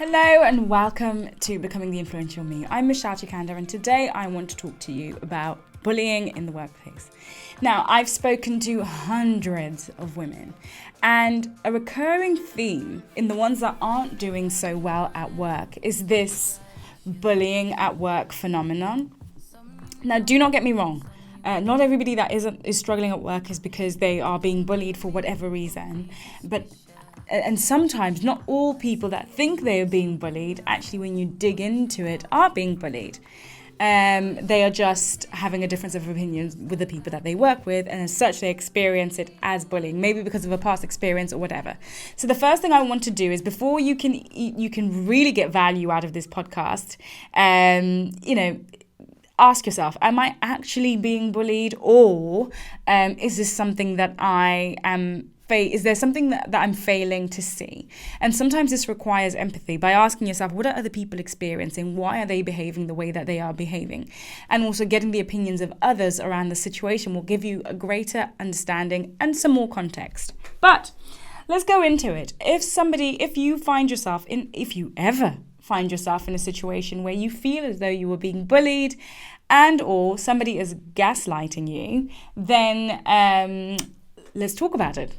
Hello and welcome to Becoming the Influential Me. I'm Michelle Chikanda and today I want to talk to you about bullying in the workplace. Now, I've spoken to hundreds of women and a recurring theme in the ones that aren't doing so well at work is this bullying at work phenomenon. Now, do not get me wrong. Not everybody that is struggling at work is because they are being bullied for whatever reason, and sometimes not all people that think they are being bullied, actually when you dig into it, are being bullied. They are just having a difference of opinions with the people that they work with, and as such they experience it as bullying, maybe because of a past experience or whatever. So the first thing I want to do is, before you can really get value out of this podcast, ask yourself, am I actually being bullied, or is this something that is there something that I'm failing to see? And sometimes this requires empathy by asking yourself, what are other people experiencing? Why are they behaving the way that they are behaving? And also getting the opinions of others around the situation will give you a greater understanding and some more context. But let's go into it. If you ever find yourself in a situation where you feel as though you were being bullied and or somebody is gaslighting you, then let's talk about it.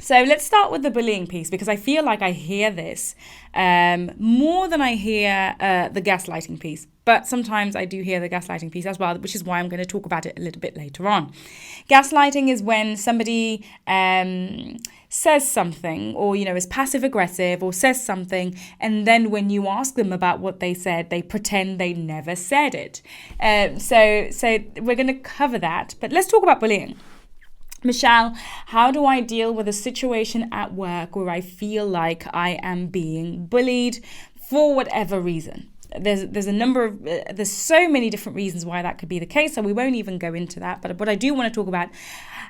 So let's start with the bullying piece, because I feel like I hear this more than I hear the gaslighting piece. But sometimes I do hear the gaslighting piece as well, which is why I'm going to talk about it a little bit later on. Gaslighting is when somebody says something, or is passive aggressive, or says something, and then when you ask them about what they said, they pretend they never said it. So we're going to cover that. But let's talk about bullying. Michelle, how do I deal with a situation at work where I feel like I am being bullied for whatever reason? There's so many different reasons why that could be the case, so we won't even go into that. But what I do want to talk about,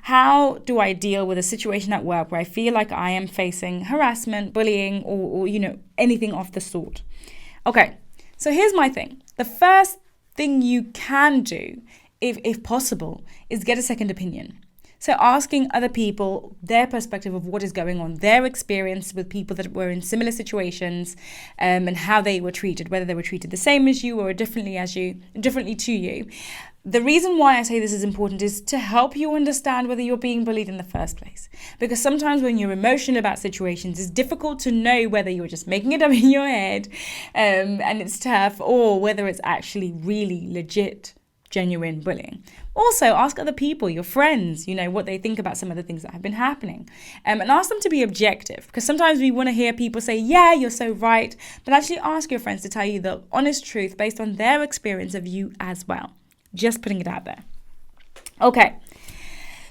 how do I deal with a situation at work where I feel like I am facing harassment, bullying, or anything of the sort? Okay, so here's my thing. The first thing you can do, if possible, is get a second opinion. So asking other people their perspective of what is going on, their experience with people that were in similar situations, and how they were treated, whether they were treated the same as you or differently to you. The reason why I say this is important is to help you understand whether you're being bullied in the first place. Because sometimes when you're emotional about situations, it's difficult to know whether you're just making it up in your head, and it's tough, or whether it's actually really legit, genuine bullying. Also, ask other people, your friends, what they think about some of the things that have been happening. And ask them to be objective, because sometimes we want to hear people say, yeah, you're so right. But actually ask your friends to tell you the honest truth based on their experience of you as well. Just putting it out there. Okay.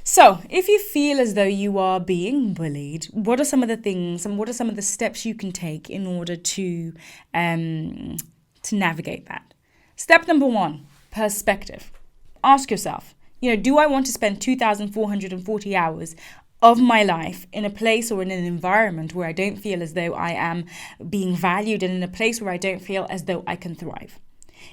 So if you feel as though you are being bullied, what are some of the things and what are some of the steps you can take in order to navigate that? Step number 1. Perspective. Ask yourself, do I want to spend 2,440 hours of my life in a place or in an environment where I don't feel as though I am being valued, and in a place where I don't feel as though I can thrive?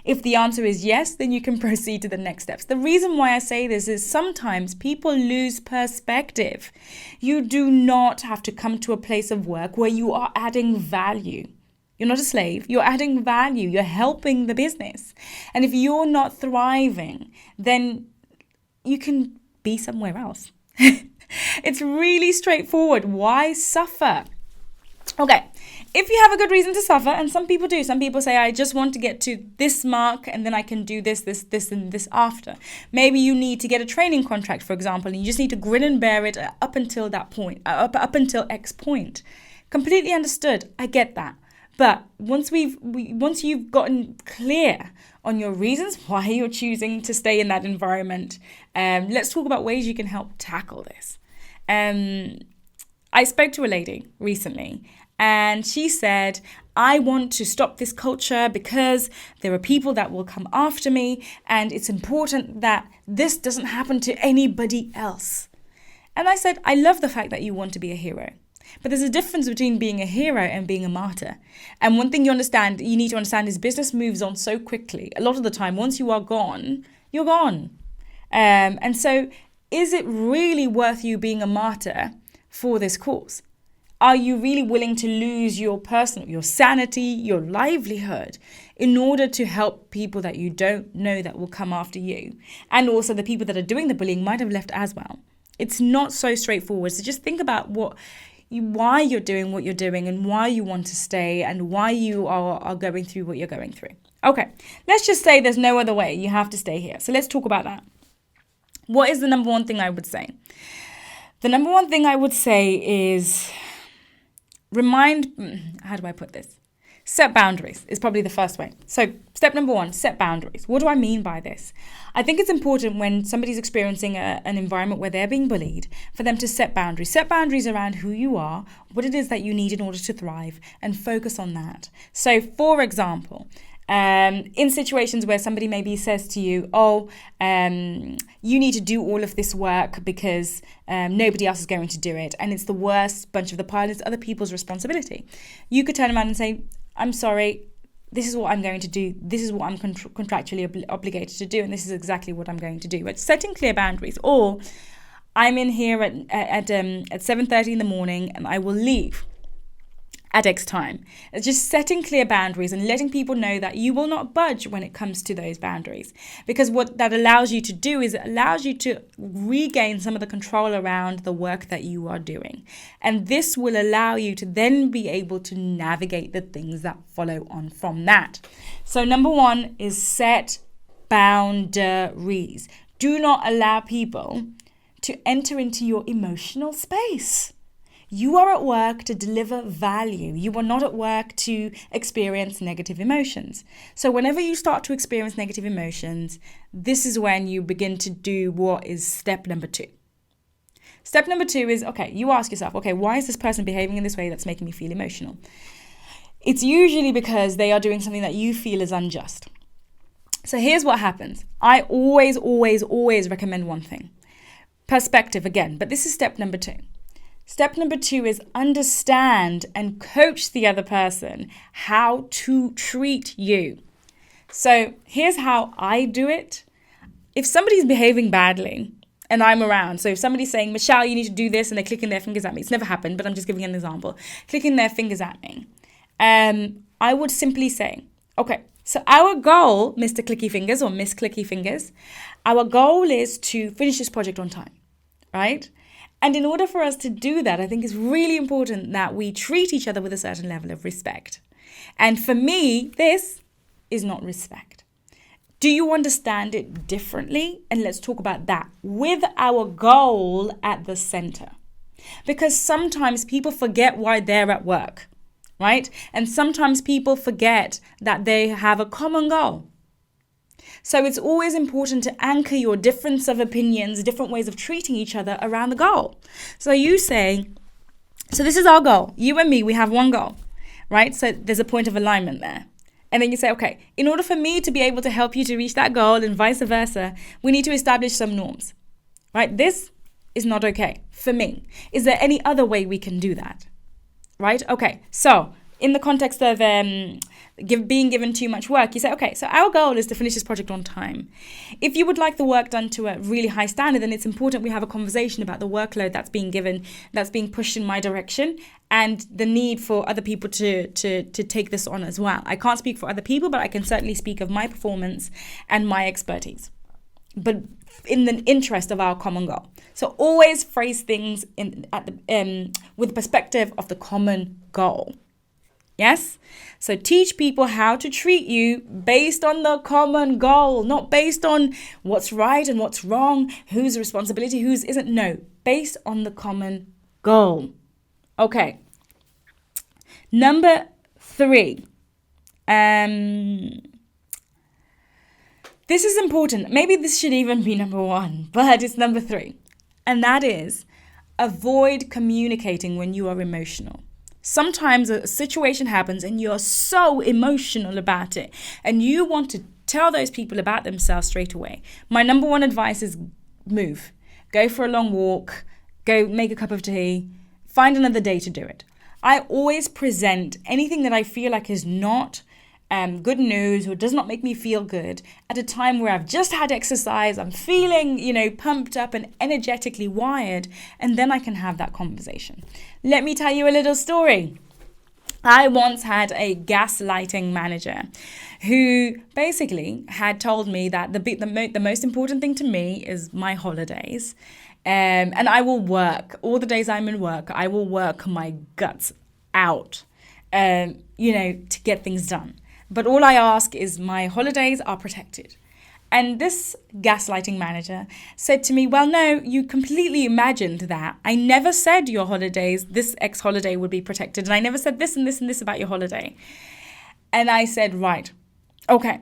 If the answer is yes, then you can proceed to the next steps. The reason why I say this is sometimes people lose perspective. You do not have to come to a place of work where you are adding value. You're not a slave. You're adding value. You're helping the business. And if you're not thriving, then you can be somewhere else. It's really straightforward. Why suffer? Okay, if you have a good reason to suffer, and some people do. Some people say, I just want to get to this mark and then I can do this, and this after. Maybe you need to get a training contract, for example, and you just need to grin and bear it up until that point, up until X point. Completely understood. I get that. But once you've gotten clear on your reasons why you're choosing to stay in that environment, let's talk about ways you can help tackle this. I spoke to a lady recently, and she said, I want to stop this culture because there are people that will come after me, and it's important that this doesn't happen to anybody else. And I said, I love the fact that you want to be a hero. But there's a difference between being a hero and being a martyr. And one thing you need to understand is business moves on so quickly. A lot of the time, once you are gone, you're gone. And so is it really worth you being a martyr for this cause? Are you really willing to lose your your sanity, your livelihood in order to help people that you don't know that will come after you? And also the people that are doing the bullying might have left as well. It's not so straightforward. So just think about why you're doing what you're doing and why you want to stay and why you are going through what you're going through. Okay, let's just say there's no other way. You have to stay here. So let's talk about that. What is the number one thing I would say? The number one thing I would say is how do I put this? Set boundaries is probably the first way. So step number one, set boundaries. What do I mean by this? I think it's important when somebody's experiencing an environment where they're being bullied for them to set boundaries. Set boundaries around who you are, what it is that you need in order to thrive, and focus on that. So for example, in situations where somebody maybe says to you, you need to do all of this work because nobody else is going to do it, and it's the worst bunch of the pile, it's other people's responsibility. You could turn around and say, I'm sorry, this is what I'm going to do. This is what I'm contractually obligated to do, and this is exactly what I'm going to do. But setting clear boundaries, or I'm in here at 7:30 in the morning and I will leave at X time. It's just setting clear boundaries and letting people know that you will not budge when it comes to those boundaries. Because what that allows you to do is it allows you to regain some of the control around the work that you are doing. And this will allow you to then be able to navigate the things that follow on from that. So number one is set boundaries. Do not allow people to enter into your emotional space. You are at work to deliver value. You are not at work to experience negative emotions. So whenever you start to experience negative emotions, this is when you begin to do what is step number two. Step number two is, you ask yourself, why is this person behaving in this way that's making me feel emotional? It's usually because they are doing something that you feel is unjust. So here's what happens. I always recommend one thing. Perspective again, but this is step number two. Step number two is understand and coach the other person how to treat you. So here's how I do it. If somebody's behaving badly and I'm around, so if somebody's saying, Michelle, you need to do this, and they're clicking their fingers at me. It's never happened, but I'm just giving an example. Clicking their fingers at me. I would simply say, so our goal, Mr. Clicky Fingers or Miss Clicky Fingers, our goal is to finish this project on time, right? And in order for us to do that, I think it's really important that we treat each other with a certain level of respect. And for me, this is not respect. Do you understand it differently? And let's talk about that with our goal at the center. Because sometimes people forget why they're at work, right? And sometimes people forget that they have a common goal. So it's always important to anchor your difference of opinions, different ways of treating each other around the goal. So you say, so this is our goal. You and me, we have one goal, right? So there's a point of alignment there. And then you say, in order for me to be able to help you to reach that goal and vice versa, we need to establish some norms, right? This is not okay for me. Is there any other way we can do that, right? So in the context of being given too much work, you say, so our goal is to finish this project on time. If you would like the work done to a really high standard, then it's important we have a conversation about the workload that's being given, that's being pushed in my direction, and the need for other people to take this on as well. I can't speak for other people, but I can certainly speak of my performance and my expertise, but in the interest of our common goal. So always phrase things with the perspective of the common goal. Yes? So teach people how to treat you based on the common goal, not based on what's right and what's wrong, whose responsibility, whose isn't. No, based on the common goal. Number 3. This is important. Maybe this should even be number 1, but it's number 3. And that is avoid communicating when you are emotional. Sometimes a situation happens and you're so emotional about it and you want to tell those people about themselves straight away. My number 1 advice is move. Go for a long walk. Go make a cup of tea. Find another day to do it. I always present anything that I feel like is not good news or does not make me feel good at a time where I've just had exercise, I'm feeling, pumped up and energetically wired, and then I can have that conversation. Let me tell you a little story. I once had a gaslighting manager who basically had told me that the most important thing to me is my holidays. And I will work, all the days I'm in work, I will work my guts out, to get things done. But all I ask is my holidays are protected. And this gaslighting manager said to me, well, no, you completely imagined that. I never said your holidays, this X holiday would be protected. And I never said this and this and this about your holiday. And I said, right, okay.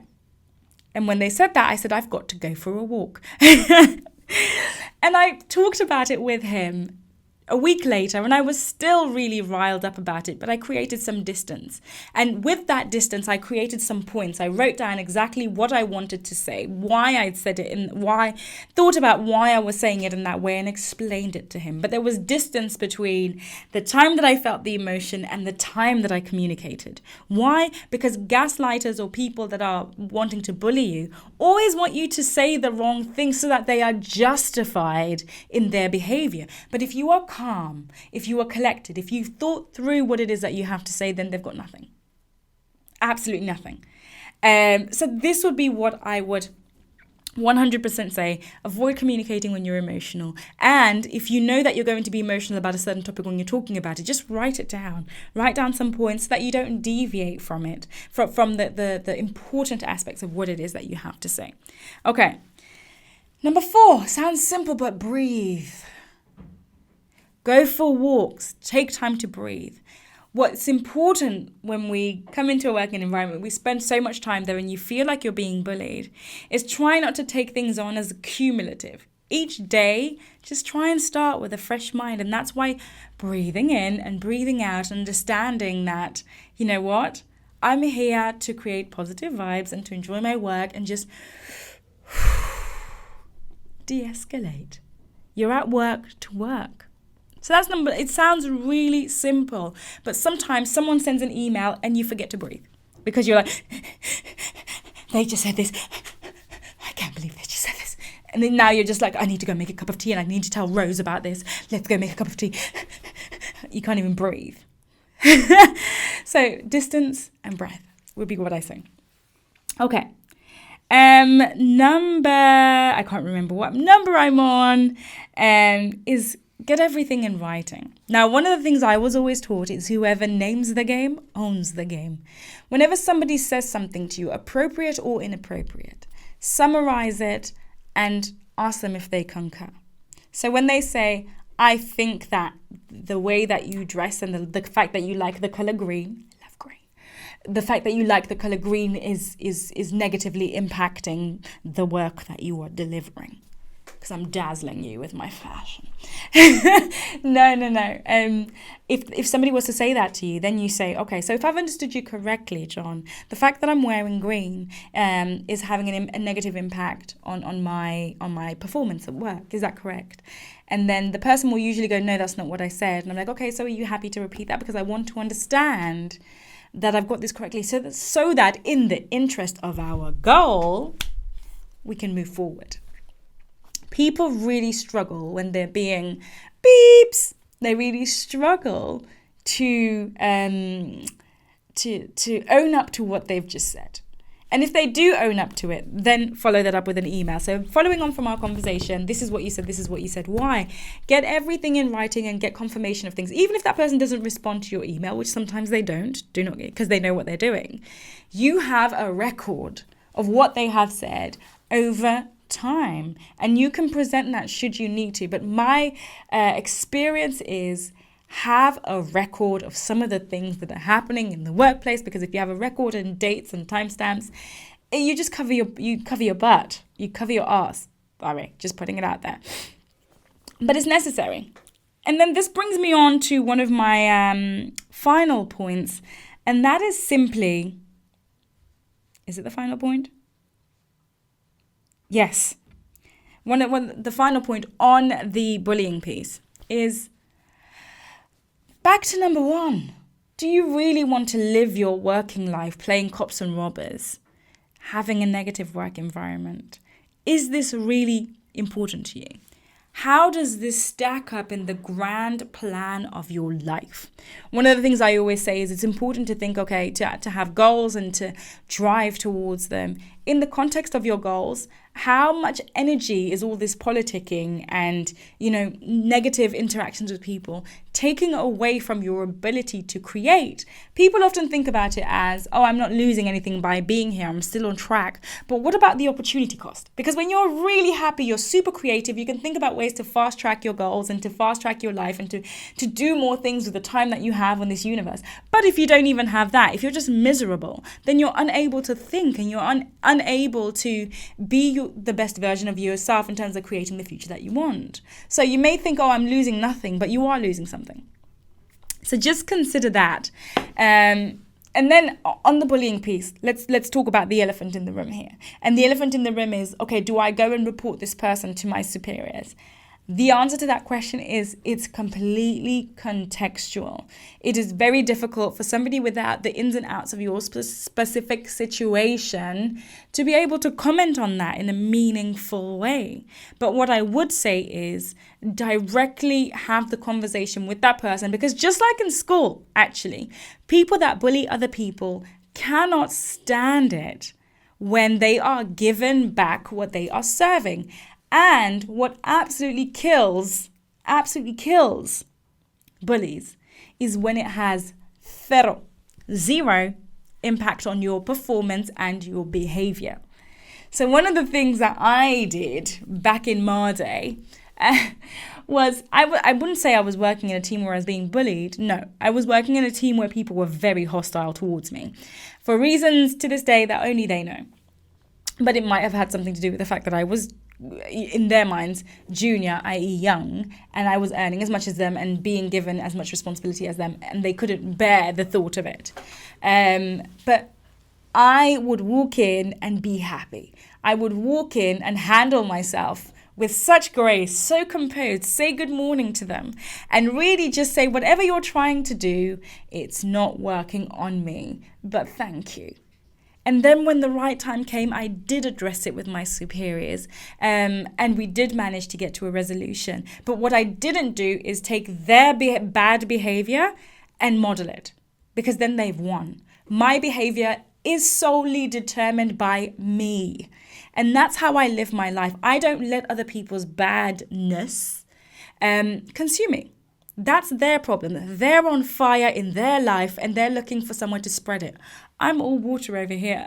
And when they said that, I said, I've got to go for a walk. And I talked about it with him a week later, and I was still really riled up about it, but I created some distance. And with that distance, I created some points. I wrote down exactly what I wanted to say, why I'd said it, and thought about why I was saying it in that way, and explained it to him. But there was distance between the time that I felt the emotion and the time that I communicated. Why? Because gaslighters or people that are wanting to bully you always want you to say the wrong thing so that they are justified in their behavior. But if you are calm, if you are collected, if you've thought through what it is that you have to say, then they've got nothing. Absolutely nothing. So this would be what I would 100% say. Avoid communicating when you're emotional. And if you know that you're going to be emotional about a certain topic when you're talking about it, just write it down. Write down some points so that you don't deviate from it, from the important aspects of what it is that you have to say. Okay. Number 4, sounds simple, but breathe. Go for walks. Take time to breathe. What's important when we come into a working environment, we spend so much time there and you feel like you're being bullied, is try not to take things on as cumulative. Each day, just try and start with a fresh mind. And that's why breathing in and breathing out, understanding that, you know what, I'm here to create positive vibes and to enjoy my work and just de-escalate. You're at work to work. So that's it sounds really simple, but sometimes someone sends an email and you forget to breathe because you're like, they just said this. I can't believe they just said this. And then now you're just like, I need to go make a cup of tea and I need to tell Rose about this. Let's go make a cup of tea. You can't even breathe. So distance and breath would be what I say. Okay. I can't remember what number I'm on, is get everything in writing. Now, one of the things I was always taught is whoever names the game owns the game. Whenever somebody says something to you, appropriate or inappropriate, summarize it and ask them if they concur. So when they say, I think that the way that you dress and the fact that you like the color green, I love green, the fact that you like the color green is negatively impacting the work that you are delivering. Because I'm dazzling you with my fashion. No. If somebody was to say that to you, then you say, okay, so if I've understood you correctly, John, the fact that I'm wearing green is having a negative impact on my performance at work. Is that correct? And then the person will usually go, no, that's not what I said. And I'm like, okay, so are you happy to repeat that? Because I want to understand that I've got this correctly so that in the interest of our goal, we can move forward. People really struggle when they're being beeps. They really struggle to own up to what they've just said. And if they do own up to it, then follow that up with an email. So following on from our conversation, this is what you said, this is what you said. Why? Get everything in writing and get confirmation of things. Even if that person doesn't respond to your email, which sometimes they do not, because they know what they're doing. You have a record of what they have said over time, and you can present that should you need to. But my experience is have a record of some of the things that are happening in the workplace, because if you have a record and dates and timestamps, you just cover your butt, you cover your ass. Sorry, just putting it out there. But it's necessary. And then this brings me on to one of my final points, and that is simply, is it the final point? Yes. The final point on the bullying piece is back to number 1. Do you really want to live your working life playing cops and robbers, having a negative work environment? Is this really important to you? How does this stack up in the grand plan of your life? One of the things I always say is it's important to think, okay, to have goals and to drive towards them. In the context of your goals, how much energy is all this politicking and, negative interactions with people taking away from your ability to create? People often think about it as, oh, I'm not losing anything by being here, I'm still on track. But what about the opportunity cost? Because when you're really happy, you're super creative, you can think about ways to fast track your goals and to fast track your life and to do more things with the time that you have on this universe. But if you don't even have that, if you're just miserable, then you're unable to think and you're unable to be the best version of yourself in terms of creating the future that you want. So you may think, oh, I'm losing nothing, but you are losing something. So just consider that. And then on the bullying piece, let's talk about the elephant in the room here. And the elephant in the room is, okay, do I go and report this person to my superiors? The answer to that question is it's completely contextual. It is very difficult for somebody without the ins and outs of your specific situation to be able to comment on that in a meaningful way. But what I would say is directly have the conversation with that person, because just like in school, actually, people that bully other people cannot stand it when they are given back what they are serving. And what absolutely kills bullies is when it has zero impact on your performance and your behavior. So one of the things that I did back in my day was, I wouldn't say I was working in a team where I was being bullied. No, I was working in a team where people were very hostile towards me for reasons to this day that only they know. But it might have had something to do with the fact that I was, in their minds, junior, i.e. young, and I was earning as much as them and being given as much responsibility as them, and they couldn't bear the thought of it. But I would walk in and be happy. I would walk in and handle myself with such grace, so composed, say good morning to them, and really just say, whatever you're trying to do, it's not working on me, but thank you. And then when the right time came, I did address it with my superiors, and we did manage to get to a resolution. But what I didn't do is take their bad behavior and model it, because then they've won. My behavior is solely determined by me. And that's how I live my life. I don't let other people's badness consume me. That's their problem. They're on fire in their life and they're looking for someone to spread it. I'm all water over here.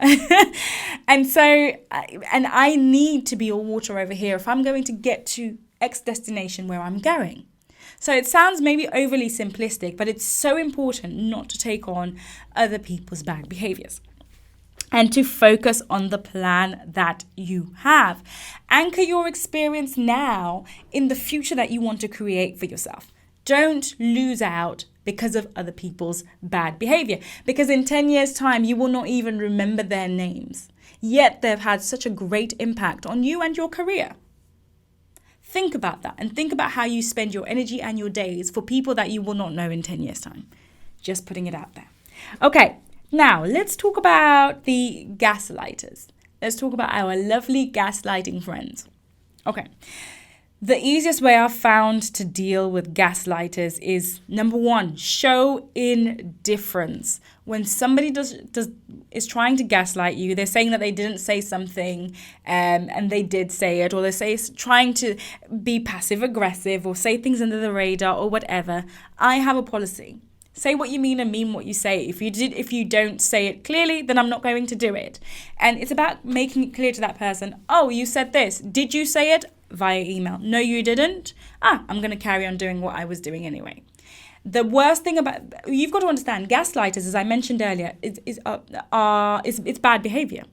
And I need to be all water over here if I'm going to get to X destination where I'm going. So it sounds maybe overly simplistic, but it's so important not to take on other people's bad behaviors and to focus on the plan that you have. Anchor your experience now in the future that you want to create for yourself. Don't lose out because of other people's bad behavior. Because in 10 years' time, you will not even remember their names. Yet they've had such a great impact on you and your career. Think about that and think about how you spend your energy and your days for people that you will not know in 10 years' time. Just putting it out there. Okay, now let's talk about the gaslighters. Let's talk about our lovely gaslighting friends. Okay. The easiest way I've found to deal with gaslighters is, number one, show indifference. When somebody is trying to gaslight you, they're saying that they didn't say something and they did say it, or they're trying to be passive aggressive or say things under the radar or whatever. I have a policy. Say what you mean and mean what you say. If you don't say it clearly, then I'm not going to do it. And it's about making it clear to that person, oh, you said this. Did you say it? Via email. No, you didn't. I'm going to carry on doing what I was doing anyway. The worst thing you've got to understand, gaslighters, as I mentioned earlier, it's bad behavior.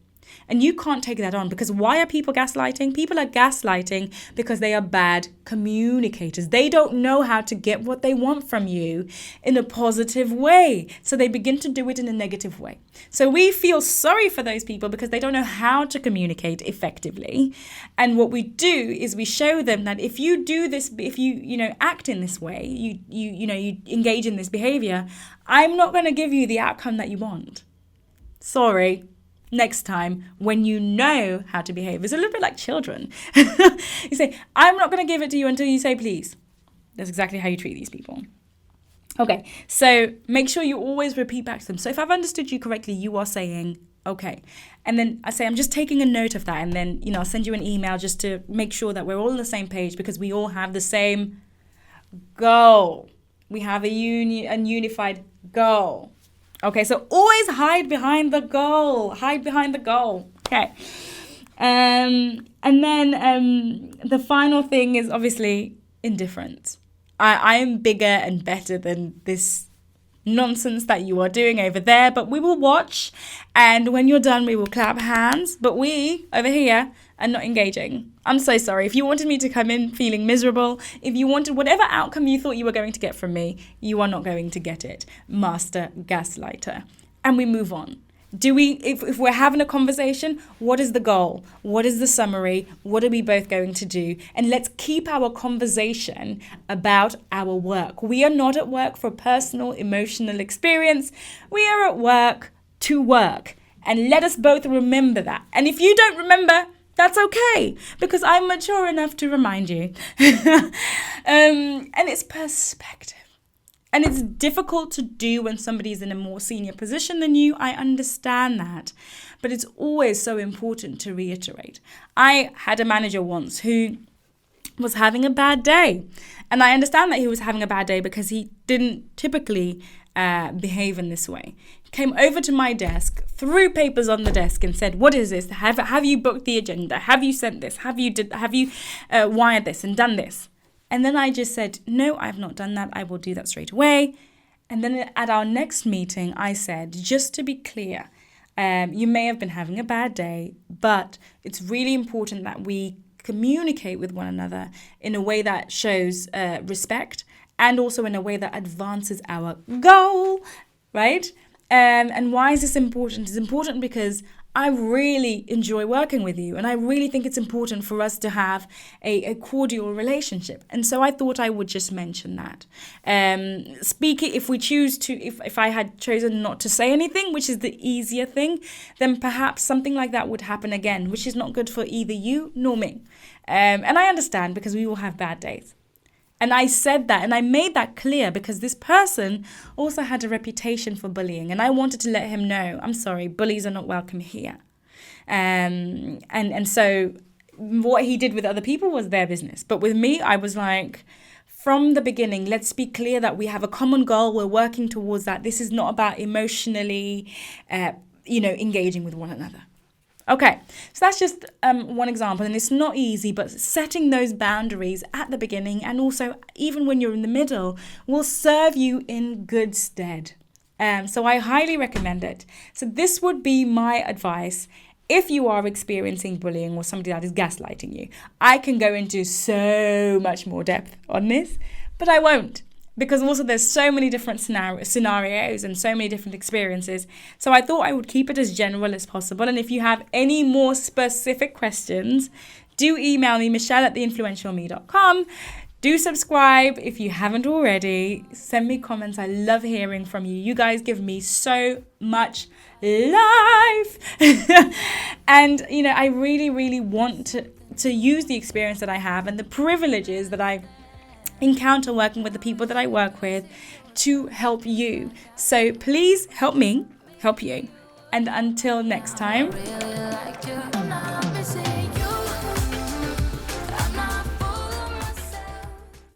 And you can't take that on, because why are people gaslighting? People are gaslighting because they are bad communicators. They don't know how to get what they want from you in a positive way. So they begin to do it in a negative way. So we feel sorry for those people because they don't know how to communicate effectively. And what we do is we show them that if you do this, if you act in this way, you engage in this behavior, I'm not going to give you the outcome that you want. Sorry. Next time, when you know how to behave. It's a little bit like children. You say, I'm not going to give it to you until you say please. That's exactly how you treat these people. Okay, so make sure you always repeat back to them. So if I've understood you correctly, you are saying, okay. And then I say, I'm just taking a note of that. And then, I'll send you an email just to make sure that we're all on the same page, because we all have the same goal. We have a unified goal. Okay, so always hide behind the goal. Hide behind the goal. Okay. And then the final thing is obviously indifference. I am bigger and better than this nonsense that you are doing over there, but we will watch. And when you're done, we will clap hands. But we over here are not engaging. I'm so sorry. If you wanted me to come in feeling miserable, if you wanted whatever outcome you thought you were going to get from me, you are not going to get it. Master gaslighter. And we move on. If we're having a conversation, what is the goal? What is the summary? What are we both going to do? And let's keep our conversation about our work. We are not at work for personal, emotional experience. We are at work to work. And let us both remember that. And if you don't remember, that's okay, because I'm mature enough to remind you. And it's perspective. And it's difficult to do when somebody's in a more senior position than you. I understand that. But it's always so important to reiterate. I had a manager once who was having a bad day. And I understand that he was having a bad day because he didn't typically behave in this way. He came over to my desk, threw papers on the desk and said, what is this? Have you booked the agenda? Have you sent this? Have you wired this and done this? And then I just said, no, I've not done that. I will do that straight away. And then at our next meeting, I said, just to be clear, you may have been having a bad day, but it's really important that we communicate with one another in a way that shows respect and also in a way that advances our goal, right? And why is this important? It's important because I really enjoy working with you, and I really think it's important for us to have a cordial relationship. And so I thought I would just mention that. Speaking, if we choose to, if I had chosen not to say anything, which is the easier thing, then perhaps something like that would happen again, which is not good for either you nor me. And I understand, because we will have bad days. And I said that, and I made that clear because this person also had a reputation for bullying. And I wanted to let him know, I'm sorry, bullies are not welcome here. And so what he did with other people was their business. But with me, I was like, from the beginning, let's be clear that we have a common goal. We're working towards that. This is not about emotionally, engaging with one another. Okay, so that's just one example, and it's not easy, but setting those boundaries at the beginning and also even when you're in the middle will serve you in good stead. So I highly recommend it. So this would be my advice if you are experiencing bullying or somebody that is gaslighting you. I can go into so much more depth on this, but I won't. Because also there's so many different scenarios and so many different experiences. So I thought I would keep it as general as possible. And if you have any more specific questions, do email me, michelle@theinfluentialme.com. Do subscribe if you haven't already. Send me comments. I love hearing from you. You guys give me so much life. And, I really, really want to use the experience that I have and the privileges that I encounter working with the people that I work with to help you. So please help me help you. And until next time,